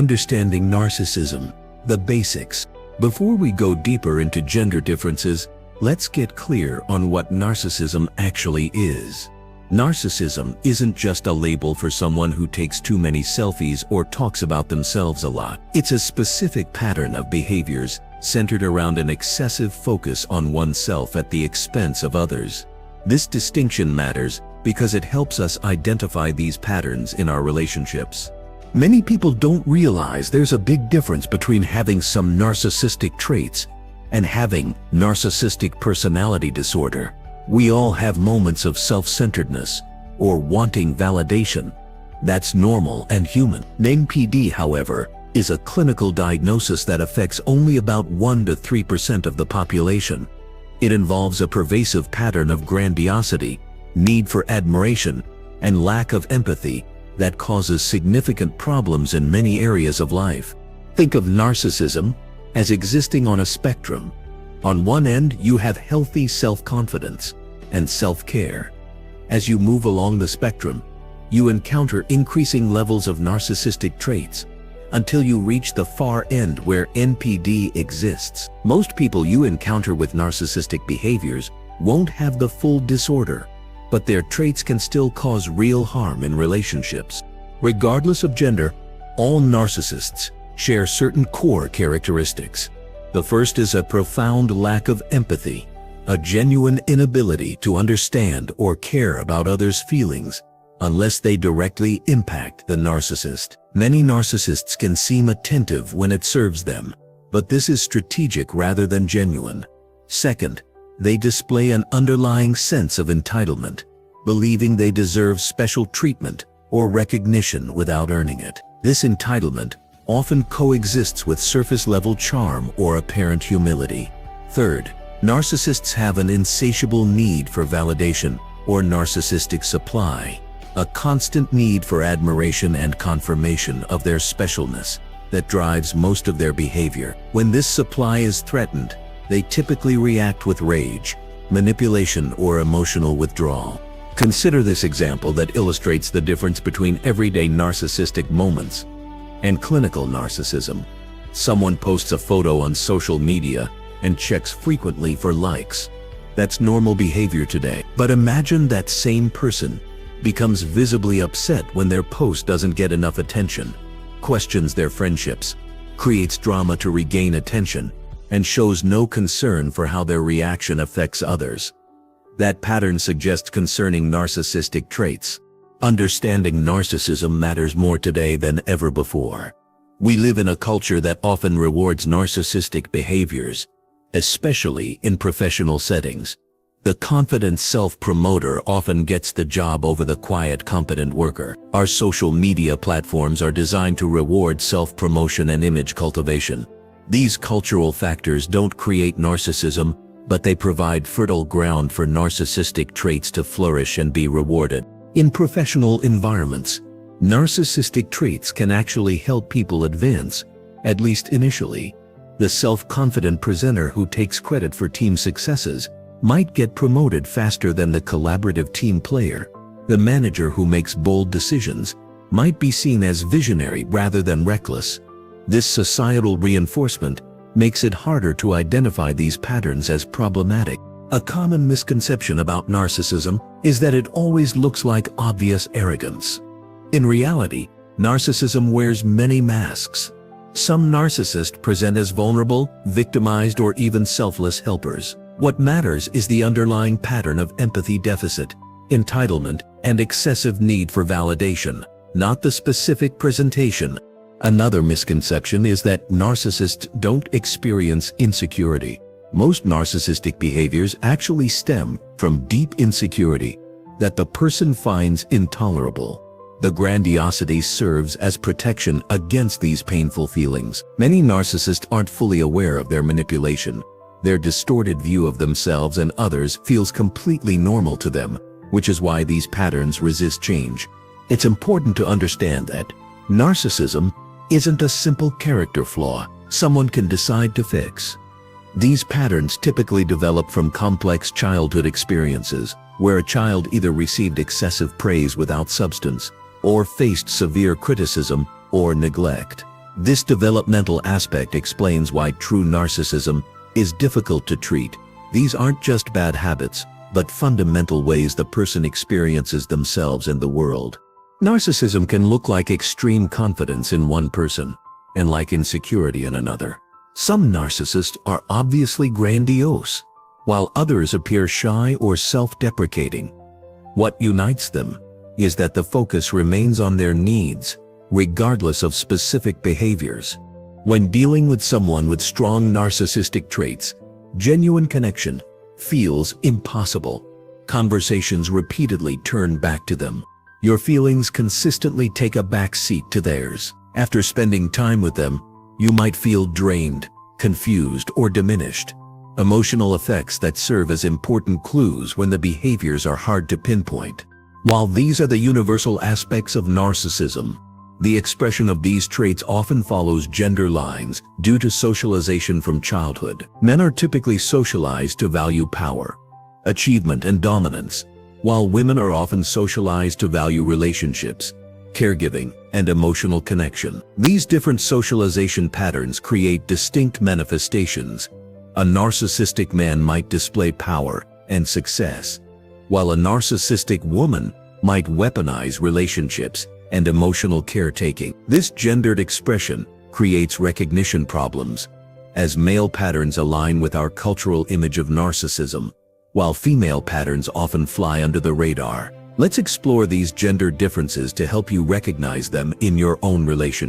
Understanding narcissism, the basics. Before we go deeper into gender differences, let's get clear on what narcissism actually is. Narcissism isn't just a label for someone who takes too many selfies or talks about themselves a lot. It's a specific pattern of behaviors centered around an excessive focus on oneself at the expense of others. This distinction matters because it helps us identify these patterns in our relationships. Many people don't realize there's a big difference between having some narcissistic traits and having narcissistic personality disorder. We all have moments of self-centeredness or wanting validation. That's normal and human. NPD, however, is a clinical diagnosis that affects only about 1 to 3% of the population. It involves a pervasive pattern of grandiosity, need for admiration, and lack of empathy that causes significant problems in many areas of life. Think of narcissism as existing on a spectrum. On one end, you have healthy self-confidence and self-care. As you move along the spectrum, you encounter increasing levels of narcissistic traits until you reach the far end where NPD exists. Most people you encounter with narcissistic behaviors won't have the full disorder, but their traits can still cause real harm in relationships. Regardless of gender, all narcissists share certain core characteristics. The first is a profound lack of empathy, a genuine inability to understand or care about others' feelings unless they directly impact the narcissist. Many narcissists can seem attentive when it serves them, but this is strategic rather than genuine. Second, they display an underlying sense of entitlement, believing they deserve special treatment or recognition without earning it. This entitlement often coexists with surface-level charm or apparent humility. Third, narcissists have an insatiable need for validation or narcissistic supply, a constant need for admiration and confirmation of their specialness that drives most of their behavior. When this supply is threatened, they typically react with rage, manipulation, or emotional withdrawal. Consider this example that illustrates the difference between everyday narcissistic moments and clinical narcissism. Someone posts a photo on social media and checks frequently for likes. That's normal behavior today. But imagine that same person becomes visibly upset when their post doesn't get enough attention, questions their friendships, creates drama to regain attention, and shows no concern for how their reaction affects others. That pattern suggests concerning narcissistic traits. Understanding narcissism matters more today than ever before. We live in a culture that often rewards narcissistic behaviors, especially in professional settings. The confident self-promoter often gets the job over the quiet, competent worker. Our social media platforms are designed to reward self-promotion and image cultivation. These cultural factors don't create narcissism, but they provide fertile ground for narcissistic traits to flourish and be rewarded. In professional environments, narcissistic traits can actually help people advance, at least initially. The self-confident presenter who takes credit for team successes might get promoted faster than the collaborative team player. The manager who makes bold decisions might be seen as visionary rather than reckless. This societal reinforcement makes it harder to identify these patterns as problematic. A common misconception about narcissism is that it always looks like obvious arrogance. In reality, narcissism wears many masks. Some narcissists present as vulnerable, victimized, or even selfless helpers. What matters is the underlying pattern of empathy deficit, entitlement, and excessive need for validation, not the specific presentation. Another misconception is that narcissists don't experience insecurity. Most narcissistic behaviors actually stem from deep insecurity that the person finds intolerable. The grandiosity serves as protection against these painful feelings. Many narcissists aren't fully aware of their manipulation. Their distorted view of themselves and others feels completely normal to them, which is why these patterns resist change. It's important to understand that narcissism isn't a simple character flaw someone can decide to fix. These patterns typically develop from complex childhood experiences, where a child either received excessive praise without substance, or faced severe criticism or neglect. This developmental aspect explains why true narcissism is difficult to treat. These aren't just bad habits, but fundamental ways the person experiences themselves and the world. Narcissism can look like extreme confidence in one person and like insecurity in another. Some narcissists are obviously grandiose, while others appear shy or self-deprecating. What unites them is that the focus remains on their needs, regardless of specific behaviors. When dealing with someone with strong narcissistic traits, genuine connection feels impossible. Conversations repeatedly turn back to them. Your feelings consistently take a back seat to theirs. After spending time with them, you might feel drained, confused, or diminished. Emotional effects that serve as important clues when the behaviors are hard to pinpoint. While these are the universal aspects of narcissism, the expression of these traits often follows gender lines due to socialization from childhood. Men are typically socialized to value power, achievement, and dominance, while women are often socialized to value relationships, caregiving, and emotional connection. These different socialization patterns create distinct manifestations. A narcissistic man might display power and success, while a narcissistic woman might weaponize relationships and emotional caretaking. This gendered expression creates recognition problems, as male patterns align with our cultural image of narcissism, while female patterns often fly under the radar. Let's explore these gender differences to help you recognize them in your own relationship.